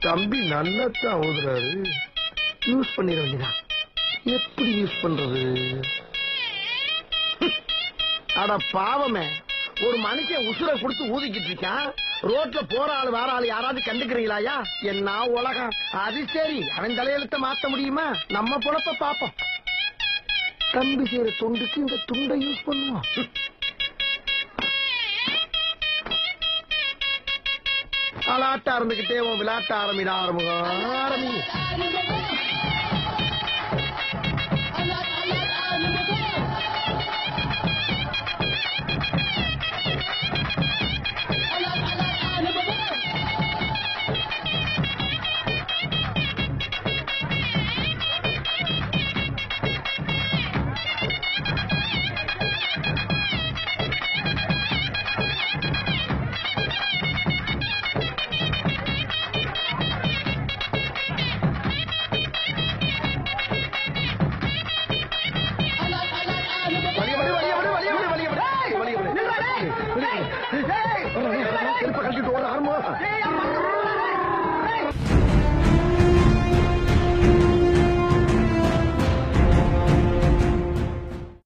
தம்பி நல்லத்தான் ஓதுறாரு. யூஸ் பண்ணிட வேண்டியதான். எப்படி யூஸ் பண்றது? அட பாவமே, ஒரு மனுஷன் உசுரை கொடுத்து ஊதிக்கிட்டு இருக்கான். ரோட்ல போற ஆளு வேற ஆளு யாராவது கண்டுக்கிறீங்களாயா? என்ன உலகம் அது. சரி, அவன் தலையெழுத்த மாத்த முடியுமா? நம்ம பொழப்ப பாப்போம். தம்பி செய்யற தொண்டுக்கு இந்த துண்டை யூஸ் பண்ணுவோம். அலாட்ட ஆரம்பிக்கிட்டே விளையாட்ட ஆரம்பி. கழிச்சுட்டு ஓட ஆரம்பம்.